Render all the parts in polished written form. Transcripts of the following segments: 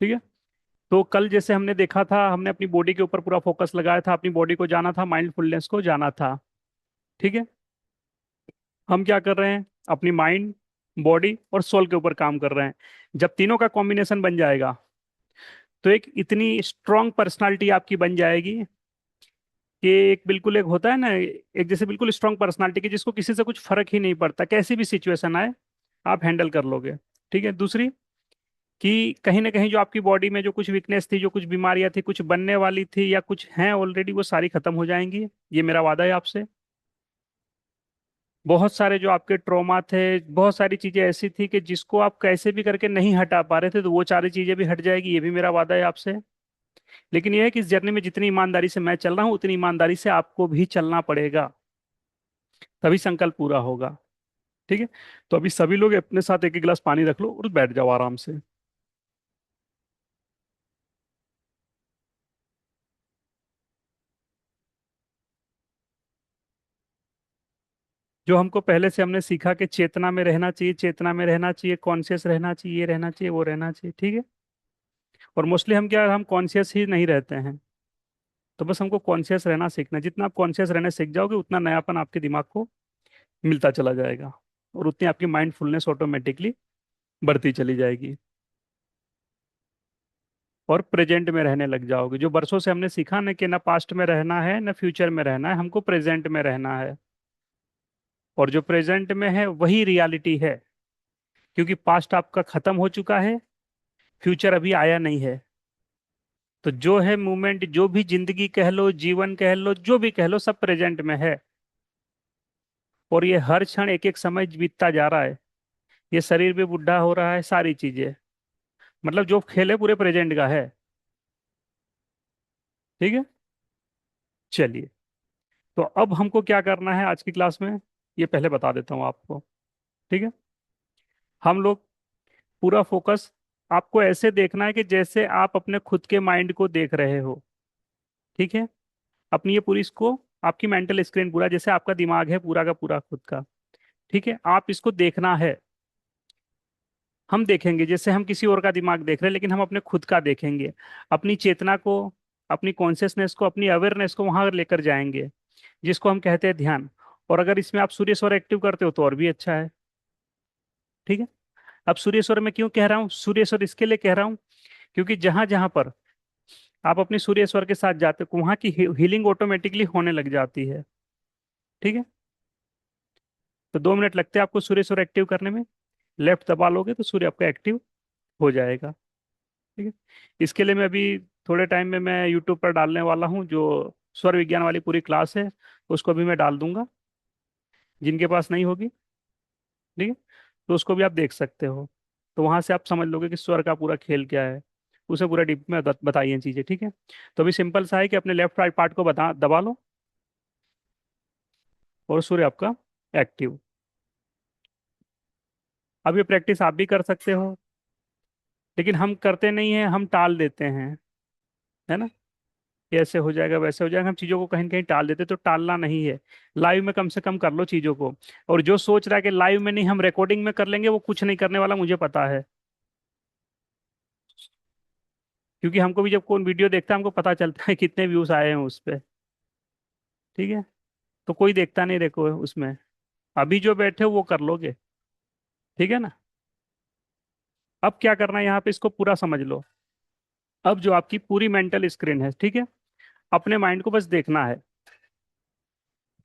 ठीक है। तो कल जैसे हमने देखा था, हमने अपनी बॉडी के ऊपर पूरा फोकस लगाया था, अपनी बॉडी को जाना था, माइंडफुलनेस को जाना था। ठीक है। हम क्या कर रहे हैं, अपनी माइंड, बॉडी और सोल के ऊपर काम कर रहे हैं। जब तीनों का कॉम्बिनेशन बन जाएगा तो एक इतनी स्ट्रांग पर्सनालिटी आपकी बन जाएगी कि एक बिल्कुल, एक होता है ना, एक जैसे बिल्कुल स्ट्रांग पर्सनालिटी की जिसको किसी से कुछ फर्क ही नहीं पड़ता, कैसी भी सिचुएशन आए आप हैंडल कर लोगे। ठीक है। दूसरी, कि कहीं ना कहीं जो आपकी बॉडी में जो कुछ वीकनेस थी, जो कुछ बीमारियां थी, कुछ बनने वाली थी या कुछ हैं ऑलरेडी, वो सारी खत्म हो जाएंगी। ये मेरा वादा है आपसे। बहुत सारे जो आपके ट्रॉमा थे, बहुत सारी चीजें ऐसी थी कि जिसको आप कैसे भी करके नहीं हटा पा रहे थे, तो वो सारी चीजें भी हट जाएगी। ये भी मेरा वादा है आपसे। लेकिन यह है कि इस जर्नी में जितनी ईमानदारी से मैं चल रहा हूँ, उतनी ईमानदारी से आपको भी चलना पड़ेगा, तभी संकल्प पूरा होगा। ठीक है। तो अभी सभी लोग अपने साथ एक एक गिलास पानी रख लो और बैठ जाओ आराम से। जो हमको पहले से हमने सीखा कि चेतना में रहना चाहिए, चेतना में रहना चाहिए, कॉन्शियस रहना चाहिए, ये रहना चाहिए, वो रहना चाहिए। ठीक है। और मोस्टली हम क्या, हम कॉन्शियस ही नहीं रहते हैं। तो बस हमको कॉन्शियस रहना सीखना है। जितना आप कॉन्शियस रहने सीख जाओगे, उतना नयापन आपके दिमाग को मिलता चला जाएगा, और उतनी आपकी माइंडफुलनेस ऑटोमेटिकली बढ़ती चली जाएगी। और प्रेजेंट में रहने लग जाओगे। जो बरसों से हमने सीखा ना कि ना पास्ट में रहना है ना फ्यूचर में रहना है, हमको प्रेजेंट में रहना है। और जो प्रेजेंट में है वही रियलिटी है, क्योंकि पास्ट आपका खत्म हो चुका है, फ्यूचर अभी आया नहीं है। तो जो है मूवमेंट, जो भी जिंदगी कह लो, जीवन कह लो, जो भी कह लो, सब प्रेजेंट में है। और ये हर क्षण एक एक समय बीतता जा रहा है। ये शरीर भी बुढ़ा हो रहा है, सारी चीजें, मतलब जो खेल है पूरे प्रेजेंट का है। ठीक है। चलिए, तो अब हमको क्या करना है आज की क्लास में, ये पहले बता देता हूँ आपको। ठीक है। हम लोग पूरा फोकस, आपको ऐसे देखना है कि जैसे आप अपने खुद के माइंड को देख रहे हो। ठीक है। अपनी ये पूरी इसको, आपकी मेंटल स्क्रीन पूरा जैसे आपका दिमाग है पूरा का पूरा खुद का। ठीक है। आप इसको देखना है। हम देखेंगे जैसे हम किसी और का दिमाग देख रहे हैं, लेकिन हम अपने खुद का देखेंगे। अपनी चेतना को, अपनी कॉन्शियसनेस को, अपनी अवेयरनेस को वहां लेकर जाएंगे, जिसको हम कहते हैं ध्यान। और अगर इसमें आप सूर्य स्वर एक्टिव करते हो तो और भी अच्छा है। ठीक है। अब सूर्य स्वर में क्यों कह रहा हूँ, सूर्य स्वर इसके लिए कह रहा हूँ क्योंकि जहां जहां पर आप अपनी सूर्य स्वर के साथ जाते हो, वहां की हीलिंग ऑटोमेटिकली होने लग जाती है। ठीक है। तो 2 मिनट लगते हैं आपको सूर्य स्वर एक्टिव करने में। लेफ्ट दबा लोगे तो सूर्य आपका एक्टिव हो जाएगा। ठीक है। इसके लिए मैं अभी थोड़े टाइम में मैं यूट्यूब पर डालने वाला हूँ, जो स्वर विज्ञान वाली पूरी क्लास है, उसको भी मैं डाल दूंगा। जिनके पास नहीं होगी, ठीक है, तो उसको भी आप देख सकते हो। तो वहां से आप समझ लोगे कि स्वर का पूरा खेल क्या है। उसे पूरा डीप में बताइए चीजें। ठीक है। तो अभी सिंपल सा है कि अपने लेफ्ट राइट पार्ट को बता दबा लो, और सूर्य आपका एक्टिव। अब ये प्रैक्टिस आप भी कर सकते हो, लेकिन हम करते नहीं हैं, हम टाल देते हैं, है ना। कि ऐसे हो जाएगा, वैसे हो जाएगा, हम चीजों को कहीं न कहीं टाल देते, तो टालना नहीं है। लाइव में कम से कम कर लो चीजों को। और जो सोच रहा है कि लाइव में नहीं, हम रिकॉर्डिंग में कर लेंगे, वो कुछ नहीं करने वाला, मुझे पता है। क्योंकि हमको भी जब कोई वीडियो देखता है, हमको पता चलता है कितने व्यूज आए हैं उस पे। ठीक है। तो कोई देखता नहीं देखो उसमें। अभी जो बैठे हो वो कर लोगे। ठीक है ना। अब क्या करना है यहाँ पे, इसको पूरा समझ लो। अब जो आपकी पूरी मेंटल स्क्रीन है, ठीक है, अपने माइंड को बस देखना है,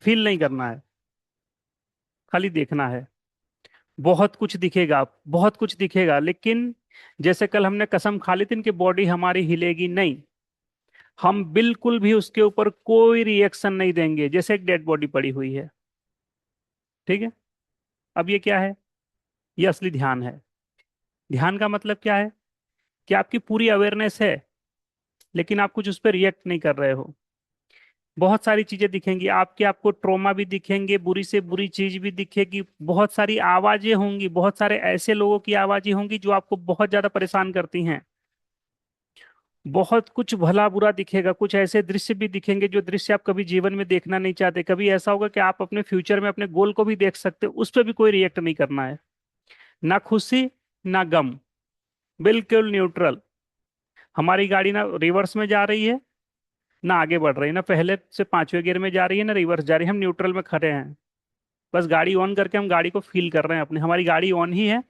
फील नहीं करना है, खाली देखना है। बहुत कुछ दिखेगा, बहुत कुछ दिखेगा, लेकिन जैसे कल हमने कसम खा ली थी कि बॉडी हमारी हिलेगी नहीं। हम बिल्कुल भी उसके ऊपर कोई रिएक्शन नहीं देंगे, जैसे एक डेड बॉडी पड़ी हुई है। ठीक है। अब ये क्या है, ये असली ध्यान है। ध्यान का मतलब क्या है, कि आपकी पूरी अवेयरनेस है, लेकिन आप कुछ उस पर रिएक्ट नहीं कर रहे हो। बहुत सारी चीजें दिखेंगी आपके, आपको ट्रोमा भी दिखेंगे, बुरी से बुरी चीज भी दिखेगी, बहुत सारी आवाजें होंगी, बहुत सारे ऐसे लोगों की आवाजें होंगी जो आपको बहुत ज्यादा परेशान करती हैं। बहुत कुछ भला बुरा दिखेगा, कुछ ऐसे दृश्य भी दिखेंगे जो दृश्य आप कभी जीवन में देखना नहीं चाहते। कभी ऐसा होगा कि आप अपने फ्यूचर में अपने गोल को भी देख सकते हो, उस पर भी कोई रिएक्ट नहीं करना है। ना खुशी, ना गम, बिल्कुल न्यूट्रल। हमारी गाड़ी ना रिवर्स में जा रही है, ना आगे बढ़ रही है, ना पहले से पांचवें गियर में जा रही है, ना रिवर्स जा रही है, हम न्यूट्रल में खड़े हैं। बस गाड़ी ऑन करके हम गाड़ी को फील कर रहे हैं अपनी, हमारी गाड़ी ऑन ही है,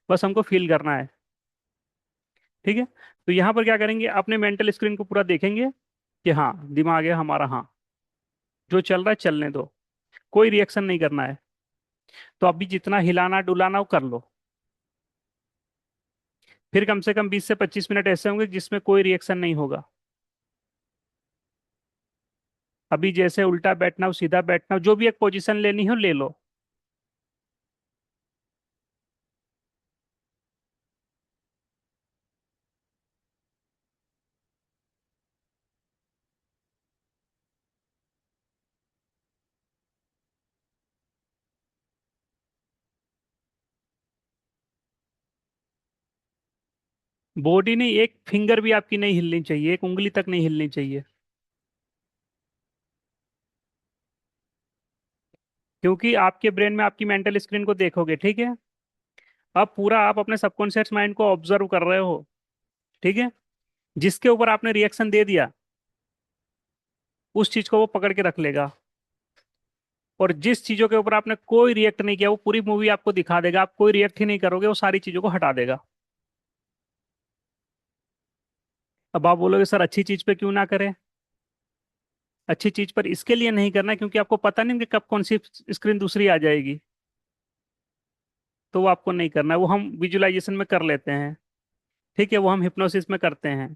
बस हमको फील करना है। ठीक है। तो यहाँ पर क्या करेंगे, अपने मेंटल स्क्रीन को पूरा देखेंगे कि हाँ दिमाग है हमारा, हाँ जो चल रहा है चलने दो, कोई रिएक्शन नहीं करना है। तो अभी जितना हिलाना डुलाना वो कर लो। फिर कम से कम 20 से 25 मिनट ऐसे होंगे जिसमें कोई रिएक्शन नहीं होगा। अभी जैसे उल्टा बैठना हो, सीधा बैठना हो, जो भी एक पोजीशन लेनी हो ले लो। बॉडी नहीं, एक फिंगर भी आपकी नहीं हिलनी चाहिए, एक उंगली तक नहीं हिलनी चाहिए। क्योंकि आपके ब्रेन में आपकी मेंटल स्क्रीन को देखोगे, ठीक है। अब पूरा आप अपने सबकॉन्शियस माइंड को ऑब्जर्व कर रहे हो, ठीक है। जिसके ऊपर आपने रिएक्शन दे दिया, उस चीज को वो पकड़ के रख लेगा। और जिस चीजों के ऊपर आपने कोई रिएक्ट नहीं किया, वो पूरी मूवी आपको दिखा देगा, आप कोई रिएक्ट ही नहीं करोगे, वो सारी चीजों को हटा देगा। अब आप बोलोगे सर अच्छी चीज पे क्यों ना करें। अच्छी चीज पर इसके लिए नहीं करना क्योंकि आपको पता नहीं कि कब कौन सी स्क्रीन दूसरी आ जाएगी। तो वो आपको नहीं करना है, वो हम विजुअलाइजेशन में कर लेते हैं। ठीक है, वो हम हिप्नोसिस में करते हैं।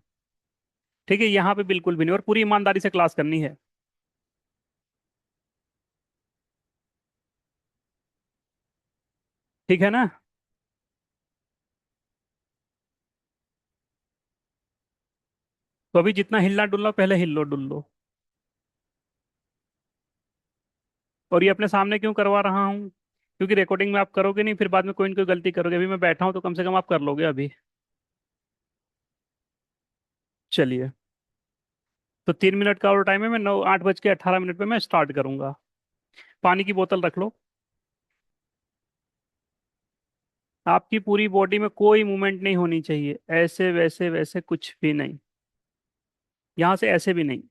ठीक है, यहाँ पे बिल्कुल भी नहीं, और पूरी ईमानदारी से क्लास करनी है। ठीक है ना। तो अभी जितना हिलना डुलना पहले हिल लो डुल लो। और ये अपने सामने क्यों करवा रहा हूँ, क्योंकि रिकॉर्डिंग में आप करोगे नहीं, फिर बाद में कोई ना कोई गलती करोगे। अभी मैं बैठा हूँ तो कम से कम आप कर लोगे अभी। चलिए। तो 3 मिनट का और टाइम है, मैं 8:18 पे मैं स्टार्ट करूंगा। पानी की बोतल रख लो। आपकी पूरी बॉडी में कोई मूवमेंट नहीं होनी चाहिए, ऐसे वैसे वैसे कुछ भी नहीं। यहाँ से ऐसे भी नहीं।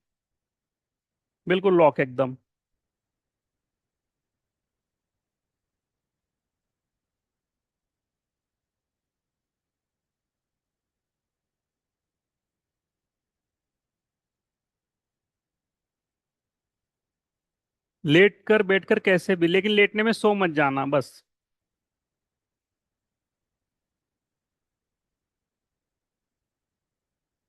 बिल्कुल लॉक एकदम। लेट कर बैठ कर कैसे भी, लेकिन लेटने में सो मत जाना बस।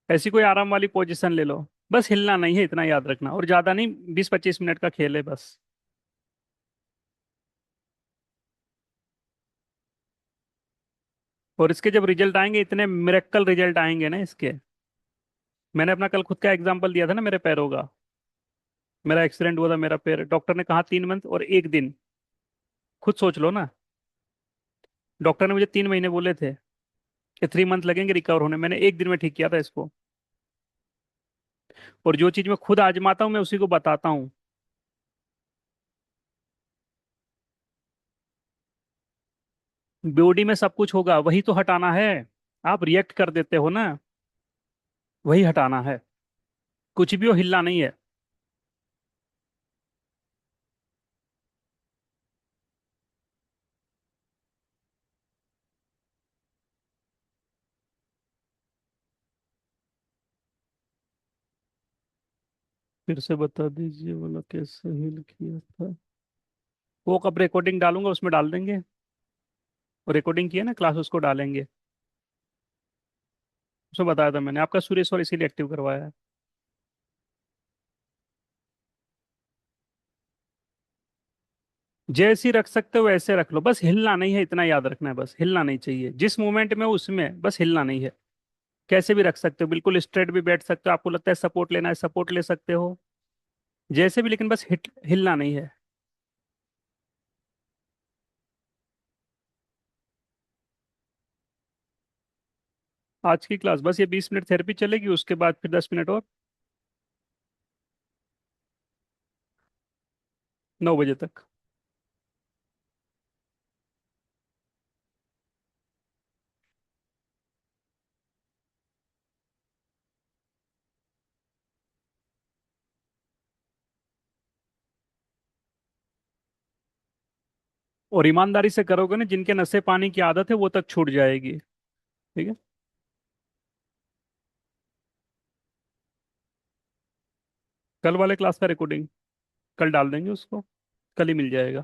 ऐसी कोई आराम वाली पोजीशन ले लो। बस हिलना नहीं है, इतना याद रखना, और ज्यादा नहीं, 20-25 मिनट का खेल है बस। और इसके जब रिजल्ट आएंगे, इतने मिरेक्कल रिजल्ट आएंगे ना इसके। मैंने अपना कल खुद का एग्जांपल दिया था ना, मेरे पैरों का। मेरा एक्सीडेंट हुआ था, मेरा पैर, डॉक्टर ने कहा 3 मंथ और 1 दिन। खुद सोच लो ना। डॉक्टर ने मुझे 3 महीने बोले थे कि 3 मंथ लगेंगे रिकवर होने, मैंने 1 दिन में ठीक किया था इसको। और जो चीज मैं खुद आजमाता हूँ मैं उसी को बताता हूँ। बॉडी में सब कुछ होगा, वही तो हटाना है। आप रिएक्ट कर देते हो ना, वही हटाना है। कुछ भी हो, हिलना नहीं है। फिर से बता दीजिए, बोला कैसे हिल किया था। वो कब रिकॉर्डिंग डालूंगा उसमें डाल देंगे। वो रिकॉर्डिंग की है ना क्लास, उसको डालेंगे। उसमें बताया था मैंने, आपका सुरेश और इसीलिए एक्टिव करवाया है। जैसी रख सकते हो वैसे रख लो, बस हिलना नहीं है, इतना याद रखना है, बस हिलना नहीं चाहिए जिस मोमेंट में हो उसमें, बस हिलना नहीं है। कैसे भी रख सकते हो, बिल्कुल स्ट्रेट भी बैठ सकते हो, आपको लगता है सपोर्ट लेना है सपोर्ट ले सकते हो। जैसे भी, लेकिन बस हिलना नहीं है। आज की क्लास बस ये 20 मिनट थेरेपी चलेगी, उसके बाद फिर 10 मिनट और। 9 बजे तक। और ईमानदारी से करोगे ना, जिनके नशे पानी की आदत है वो तक छूट जाएगी। ठीक है। कल वाले क्लास का रिकॉर्डिंग कल डाल देंगे उसको, कल ही मिल जाएगा,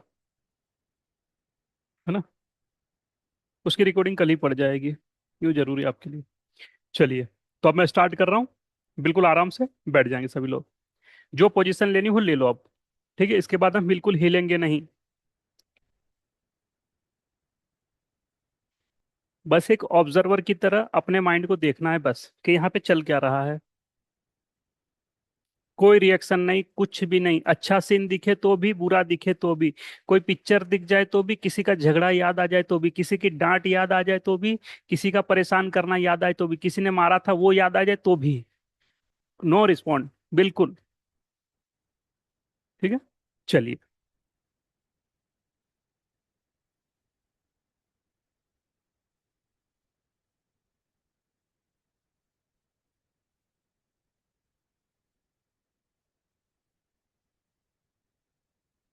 है ना। उसकी रिकॉर्डिंग कल ही पड़ जाएगी, ये जरूरी है आपके लिए। चलिए, तो अब मैं स्टार्ट कर रहा हूँ। बिल्कुल आराम से बैठ जाएंगे सभी लोग। जो पोजीशन लेनी हो ले लो अब। ठीक है, इसके बाद हम बिल्कुल हिलेंगे नहीं। बस एक ऑब्जर्वर की तरह अपने माइंड को देखना है बस, कि यहाँ पे चल क्या रहा है। कोई रिएक्शन नहीं, कुछ भी नहीं। अच्छा सीन दिखे तो भी, बुरा दिखे तो भी, कोई पिक्चर दिख जाए तो भी, किसी का झगड़ा याद आ जाए तो भी, किसी की डांट याद आ जाए तो भी, किसी का परेशान करना याद आए तो भी, किसी ने मारा था वो याद आ जाए तो भी, नो रिस्पॉन्ड, बिल्कुल। ठीक है। चलिए,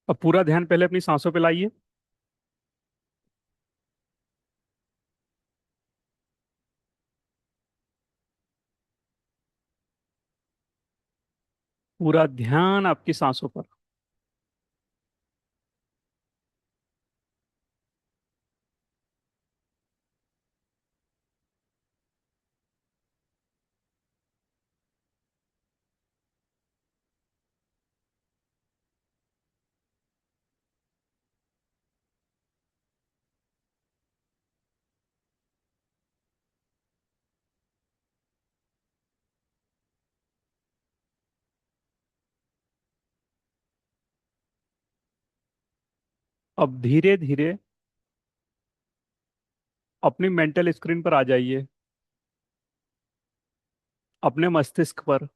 अब पूरा ध्यान पहले अपनी सांसों पे लाइए। पूरा ध्यान आपकी सांसों पर। अब धीरे धीरे अपनी मेंटल स्क्रीन पर आ जाइए, अपने मस्तिष्क पर।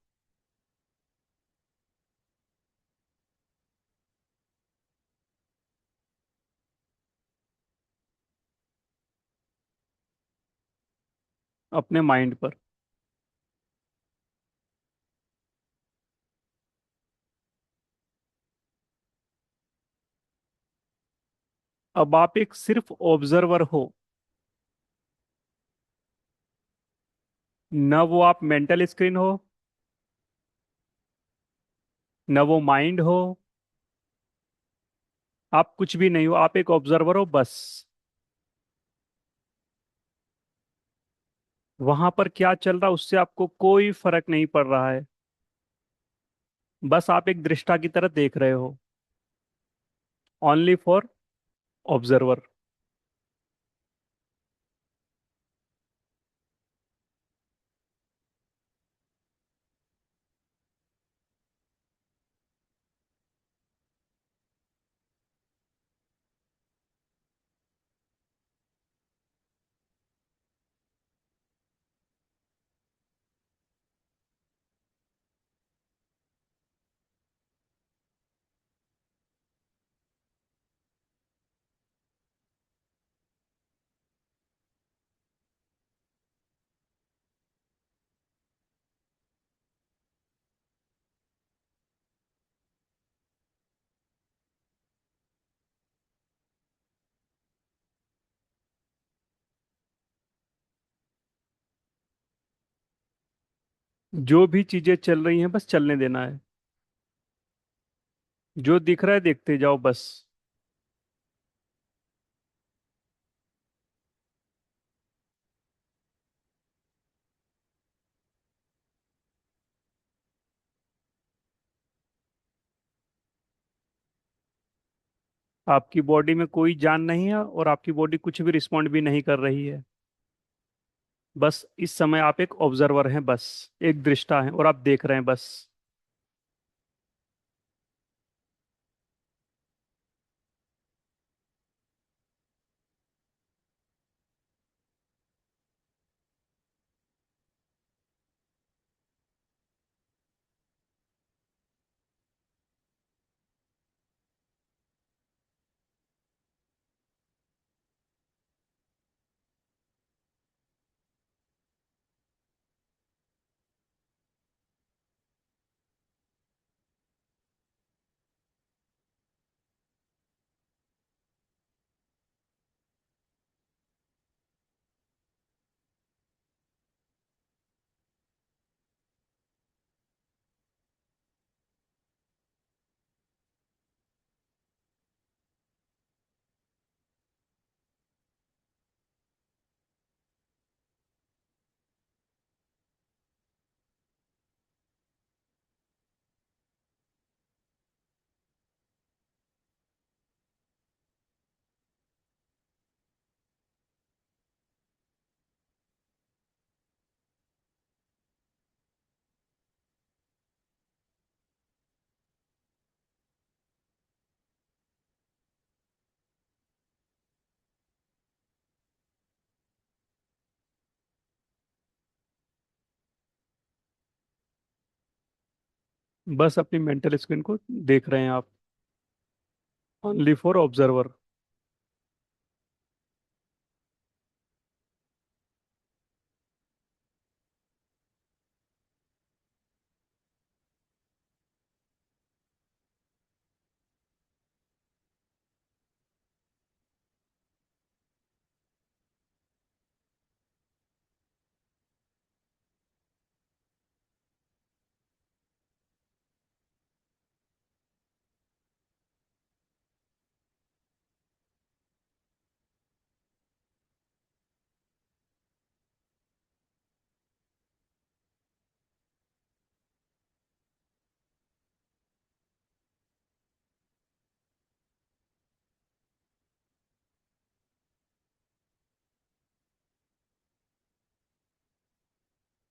अपने माइंड पर। अब आप एक सिर्फ ऑब्जर्वर हो। न वो आप मेंटल स्क्रीन हो, न वो माइंड हो। आप कुछ भी नहीं हो, आप एक ऑब्जर्वर हो बस। वहां पर क्या चल रहा उससे आपको कोई फर्क नहीं पड़ रहा है। बस आप एक दृष्टा की तरह देख रहे हो। Only for observer. जो भी चीजें चल रही हैं बस चलने देना है। जो दिख रहा है देखते जाओ बस। आपकी बॉडी में कोई जान नहीं है और आपकी बॉडी कुछ भी रिस्पॉन्ड भी नहीं कर रही है। बस इस समय आप एक ऑब्जर्वर हैं बस, एक दृष्टा हैं और आप देख रहे हैं बस। बस अपनी मेंटल स्क्रीन को देख रहे हैं आप। Only for observer.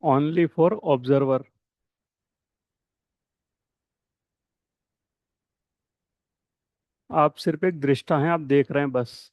Only for observer. आप सिर्फ एक दृष्टा हैं, आप देख रहे हैं बस।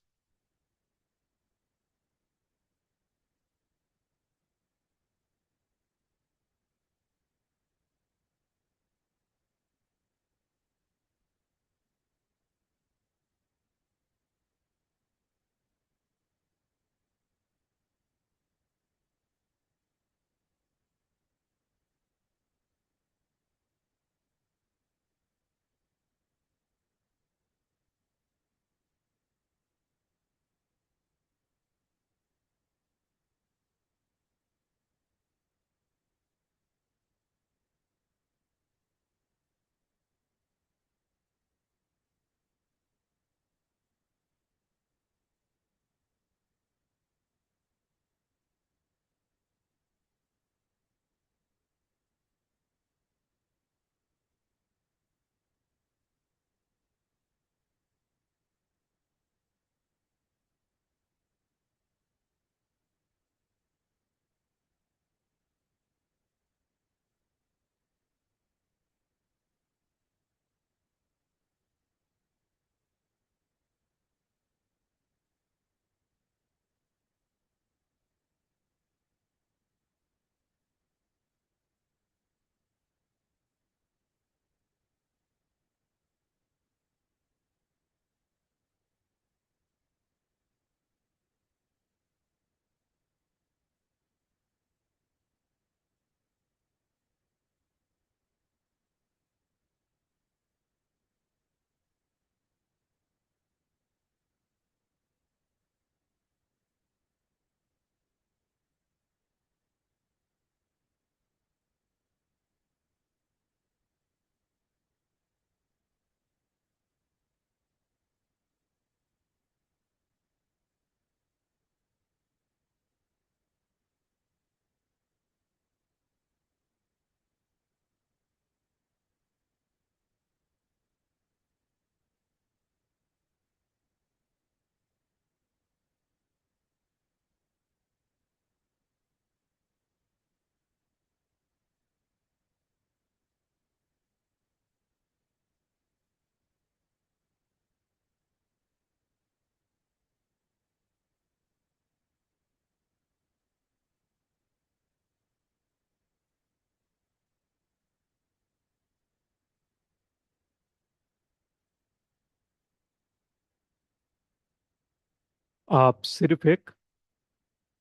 आप सिर्फ एक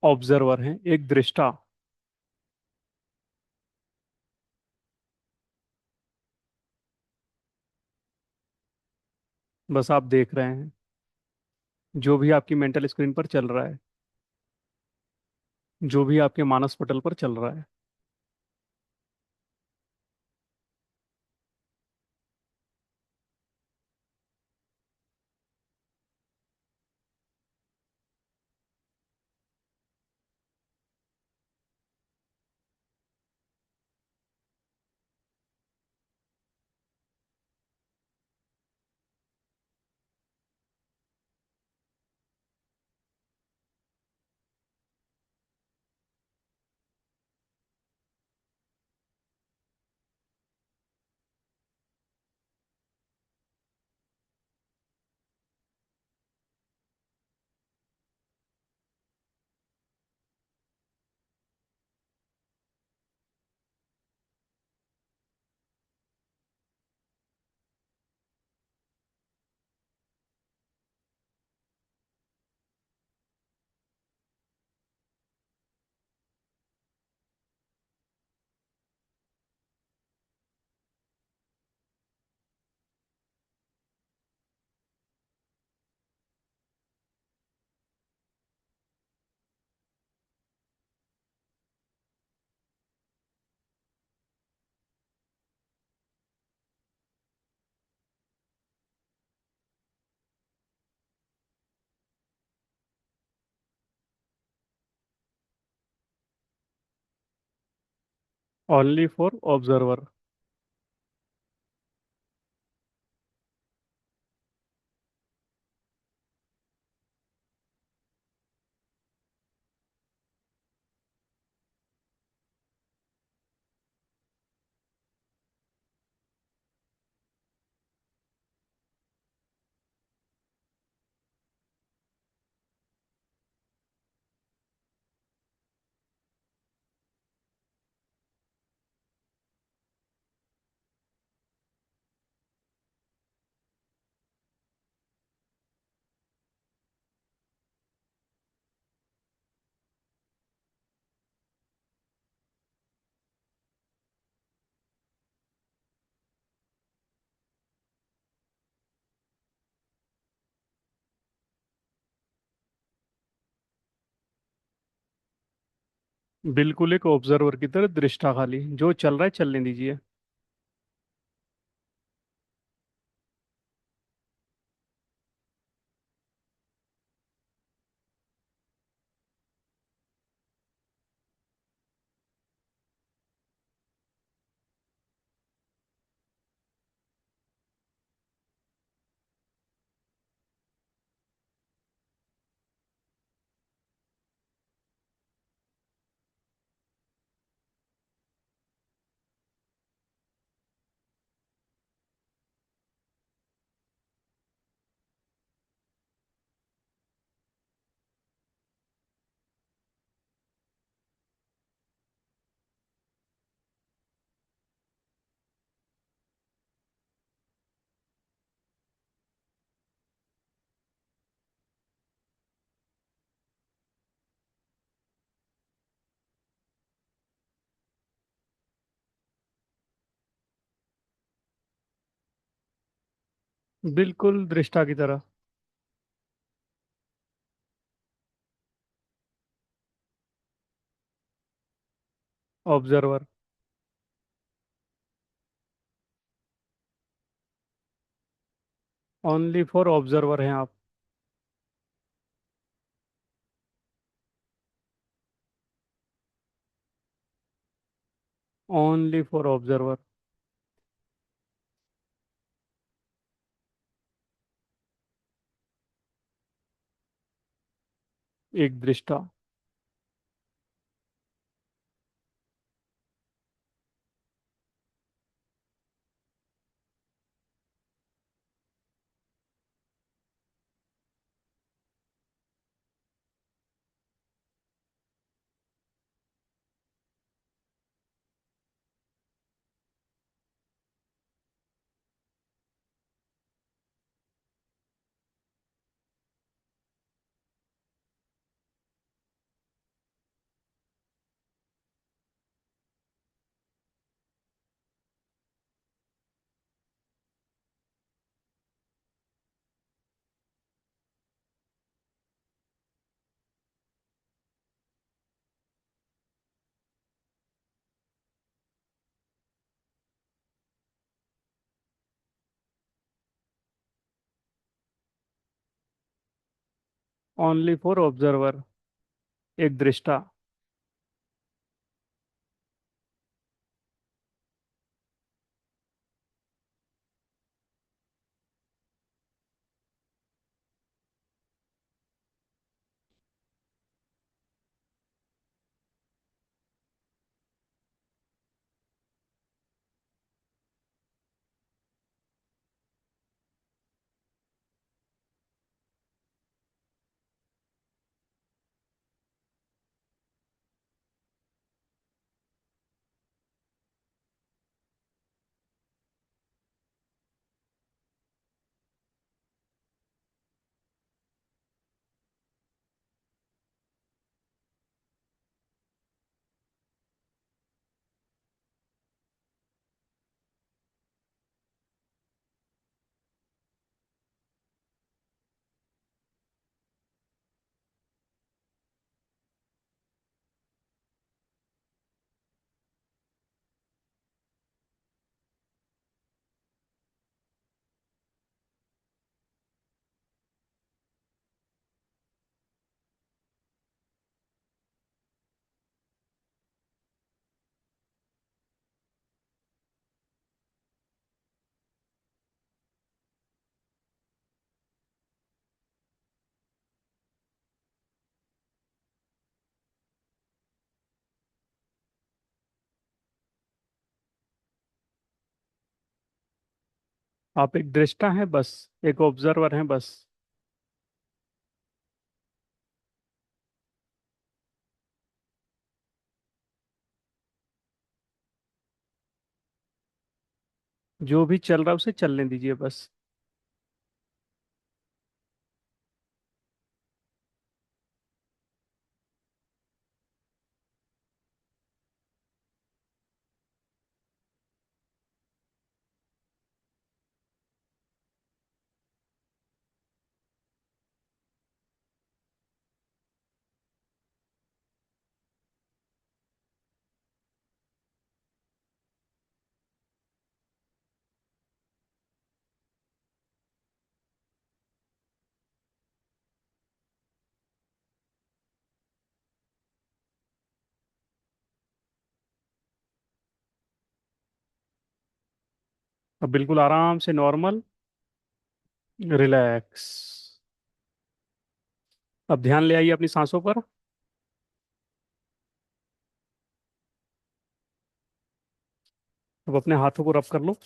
ऑब्जर्वर हैं, एक दृष्टा। बस आप देख रहे हैं जो भी आपकी मेंटल स्क्रीन पर चल रहा है, जो भी आपके मानस पटल पर चल रहा है। Only for observer. बिल्कुल एक ऑब्जर्वर की तरह दृष्टा, खाली जो चल रहा है चलने दीजिए। बिल्कुल दृष्टा की तरह। ऑब्जर्वर। ओनली फॉर ऑब्जर्वर हैं आप। Only for observer. एक दृष्टा। Only for observer. एक दृष्टा। आप एक दृष्टा हैं बस, एक ऑब्जर्वर हैं बस। जो भी चल रहा है उसे चलने दीजिए बस। अब बिल्कुल आराम से नॉर्मल, रिलैक्स। अब ध्यान ले आइए अपनी सांसों पर। अब अपने हाथों को रब कर लो।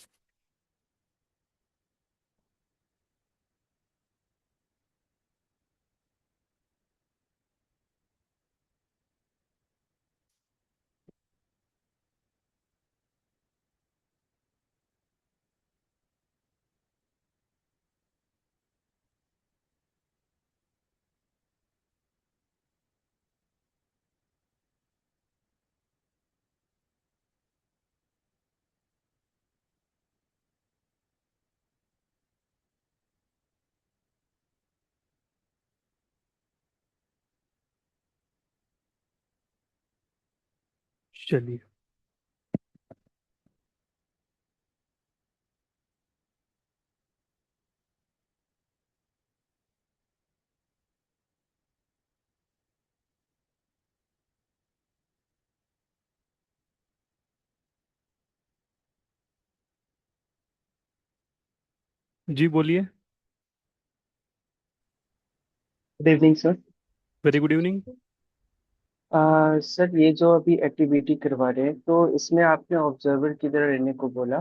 चलिए। जी बोलिए। Good evening sir. Very good evening. Sir ये जो अभी एक्टिविटी करवा रहे हैं तो इसमें आपने ऑब्जर्वर की तरह रहने को बोला।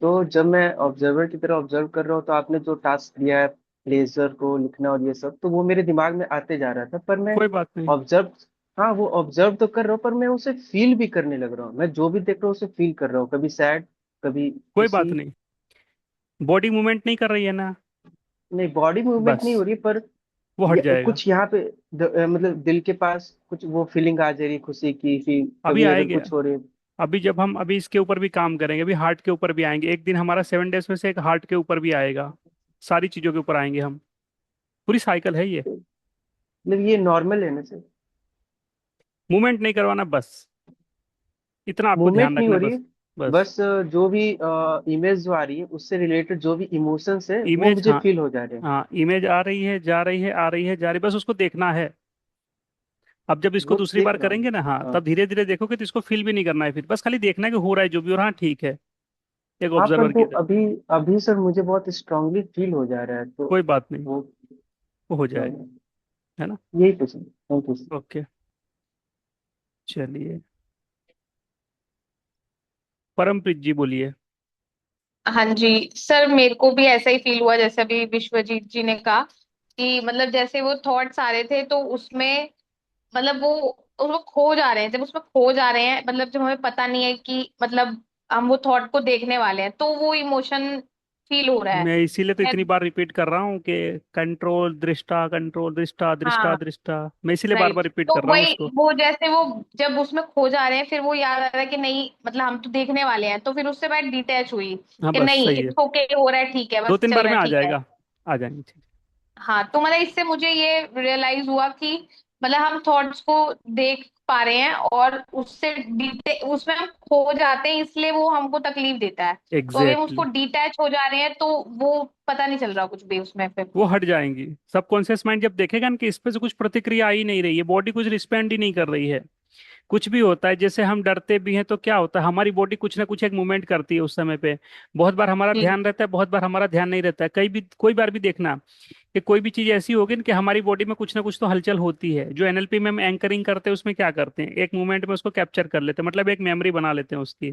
तो जब मैं ऑब्जर्वर की तरह ऑब्जर्व कर रहा हूँ तो आपने जो टास्क दिया है लेजर को लिखना और ये सब, तो वो मेरे दिमाग में आते जा रहा था, पर मैं कोई बात नहीं। ऑब्जर्व, हाँ वो ऑब्जर्व तो कर रहा हूँ पर मैं उसे फील भी करने लग रहा हूँ। मैं जो भी देख रहा हूँ उसे फील कर रहा हूँ, कभी सैड कभी कोई बात खुशी। नहीं। बॉडी मूवमेंट नहीं कर रही है ना? नहीं बॉडी मूवमेंट नहीं बस हो रही, पर वो हट जाएगा। कुछ यहाँ पे मतलब दिल के पास कुछ वो फीलिंग आ जा रही है खुशी की, फिर अभी कभी अगर आएगा। कुछ हो रही है। अभी जब हम अभी इसके ऊपर भी काम करेंगे, अभी हार्ट के ऊपर भी आएंगे एक दिन, हमारा 7 डेज में से एक हार्ट के ऊपर भी आएगा। सारी चीजों के ऊपर आएंगे हम। पूरी साइकिल है ये। मतलब ये नॉर्मल है ना सर? मूवमेंट नहीं करवाना बस। इतना आपको मूवमेंट ध्यान नहीं रखना हो है रही बस। है, बस बस जो भी इमेज जो आ रही है उससे रिलेटेड जो भी इमोशंस है वो इमेज, मुझे हाँ। फील हो जा रहे हैं। हाँ, इमेज आ रही है, जा रही है, आ रही है, जा रही है, बस उसको देखना है। अब जब इसको वो दूसरी देख बार रहा हूँ। करेंगे ना, हाँ, हाँ तब धीरे धीरे देखोगे तो इसको फील भी नहीं करना है, फिर बस खाली देखना है कि हो रहा है जो भी हो रहा है, हाँ, ठीक है। एक हाँ, पर ऑब्जर्वर वो की तरह। अभी अभी सर मुझे बहुत स्ट्रांगली फील हो जा रहा है तो कोई बात नहीं। वो वो हो हाँ, जाएगा। है ना? यही कुछ है। Thank you sir. ओके। चलिए। परमप्रीत जी बोलिए। हाँ जी सर, मेरे को भी ऐसा ही फील हुआ जैसे अभी विश्वजीत जी ने कहा कि मतलब जैसे वो थॉट्स आ रहे थे तो उसमें मतलब वो उसमें खो जा रहे हैं। जब उसमें खो जा रहे हैं मतलब जब हमें पता नहीं है कि मतलब हम वो थॉट को देखने वाले हैं तो वो इमोशन फील हो रहा है। मैं इसीलिए तो मैं इतनी बार रिपीट कर रहा हूँ कि कंट्रोल दृष्टा, कंट्रोल दृष्टा, दृष्टा हाँ, दृष्टा। मैं इसीलिए बार बार राइट। रिपीट तो कर रहा हूँ वही इसको। वो जैसे वो जब उसमें खो जा रहे हैं फिर वो याद आ रहा है कि नहीं मतलब हम तो देखने वाले हैं, तो फिर उससे मैं डिटैच हुई हाँ कि बस नहीं सही है। इट्स ओके, हो रहा है ठीक है, दो बस तीन चल बार रहा में है आ ठीक है। जाएगा। आ जाएंगे, ठीक। हाँ, तो मतलब इससे मुझे ये रियलाइज हुआ कि मतलब हम थॉट्स को देख पा रहे हैं और उससे डिटे उसमें हम खो जाते हैं, इसलिए वो हमको तकलीफ देता है। तो अभी हम उसको एग्जैक्टली। डिटैच हो जा रहे हैं तो वो पता नहीं चल रहा कुछ भी उसमें फिर। वो हट जाएंगी। सबकॉन्शियस माइंड जब देखेगा ना कि इस पे से कुछ प्रतिक्रिया आ ही नहीं रही है, बॉडी कुछ रिस्पॉन्ड ही नहीं कर रही है, कुछ भी होता है, जैसे हम डरते भी हैं तो क्या होता है, हमारी बॉडी कुछ ना कुछ एक मूवमेंट करती है उस समय पे। बहुत बार हमारा जी। ध्यान रहता है, बहुत बार हमारा ध्यान नहीं रहता है। कई भी कोई बार भी देखना कि कोई भी चीज ऐसी होगी ना कि हमारी बॉडी में कुछ ना कुछ तो हलचल होती है। जो एनएलपी में हम एंकरिंग करते हैं उसमें क्या करते हैं, एक मूवमेंट में उसको कैप्चर कर लेते हैं, मतलब एक मेमोरी बना लेते हैं उसकी।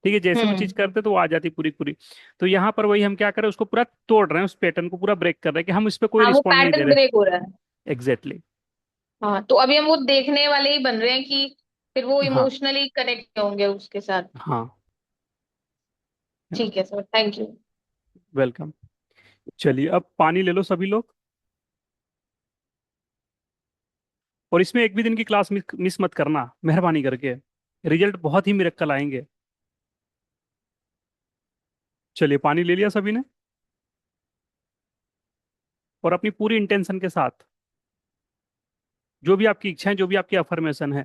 ठीक है, जैसे वो चीज हम्म। करते तो वो आ जाती पूरी पूरी। तो यहाँ पर वही हम क्या कर रहे हैं, उसको पूरा तोड़ रहे हैं, उस पैटर्न को पूरा ब्रेक कर रहे हैं कि हम इस पे कोई हाँ, वो रिस्पॉन्ड नहीं दे पैटर्न रहे। ब्रेक हो रहा है। Exactly exactly. हाँ, तो अभी हम वो देखने वाले ही बन रहे हैं कि फिर वो हाँ इमोशनली कनेक्ट होंगे उसके साथ। हाँ। ठीक है सर, थैंक यू। वेलकम। चलिए अब पानी ले लो सभी लोग। और इसमें एक भी दिन की क्लास मिस मत करना मेहरबानी करके, रिजल्ट बहुत ही मिरेक्कल आएंगे। चलिए पानी ले लिया सभी ने, और अपनी पूरी इंटेंशन के साथ जो भी आपकी इच्छा है, जो भी आपकी अफर्मेशन है,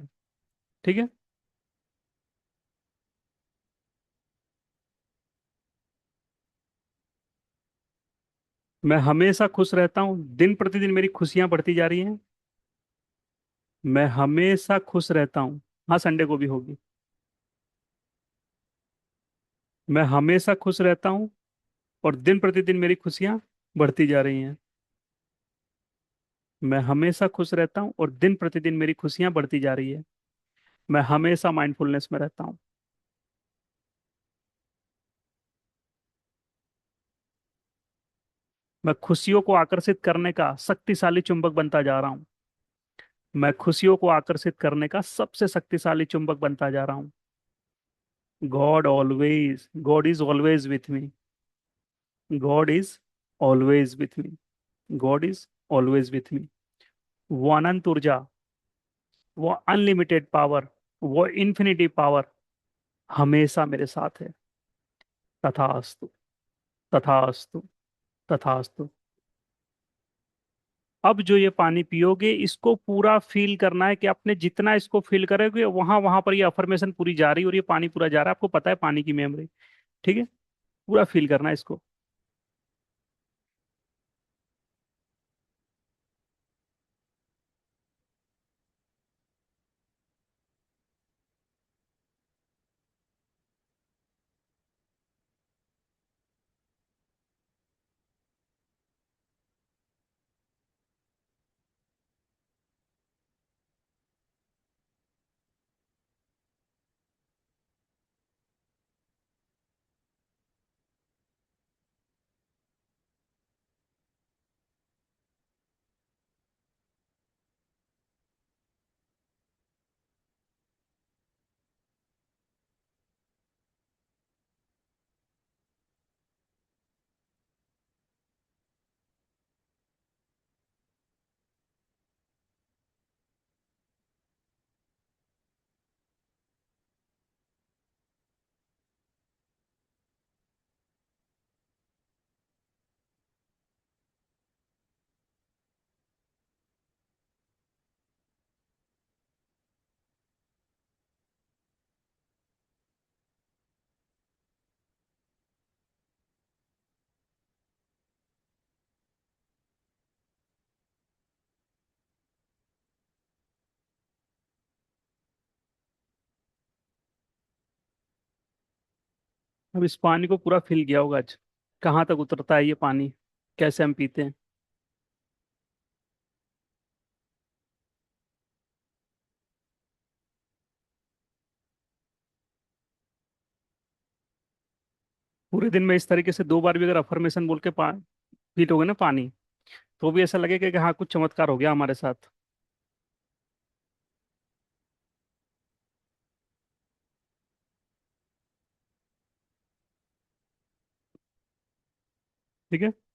ठीक है। मैं हमेशा खुश रहता हूँ, दिन प्रतिदिन मेरी खुशियां बढ़ती जा रही हैं। मैं हमेशा खुश रहता हूँ, हाँ संडे को भी होगी। मैं हमेशा खुश रहता हूँ, और दिन प्रतिदिन मेरी खुशियां बढ़ती जा रही हैं। मैं हमेशा खुश रहता हूँ, और दिन प्रतिदिन मेरी खुशियां बढ़ती जा रही है। मैं हमेशा माइंडफुलनेस में रहता हूँ। मैं खुशियों को आकर्षित करने का शक्तिशाली चुंबक बनता जा रहा हूँ। मैं खुशियों को आकर्षित करने का सबसे शक्तिशाली चुंबक बनता जा रहा हूँ। God is always with me. God is always with me. God is always with me. वो अनंत ऊर्जा, वो अनलिमिटेड पावर, वो इन्फिनिटी पावर हमेशा मेरे साथ है। तथास्तु। तथास्तु। तथास्तु। अब जो ये पानी पियोगे, इसको पूरा फील करना है कि आपने जितना इसको फील करोगे, वहां वहां पर ये अफर्मेशन पूरी जा रही है और ये पानी पूरा जा रहा है, आपको पता है पानी की मेमोरी। ठीक है, पूरा फील करना है इसको। अब इस पानी को पूरा फील किया होगा आज, कहाँ तक उतरता है ये पानी, कैसे हम पीते हैं। पूरे दिन में इस तरीके से 2 बार भी अगर अफर्मेशन बोल के पीटोगे ना पानी, तो भी ऐसा लगेगा कि हाँ कुछ चमत्कार हो गया हमारे साथ। ठीक है।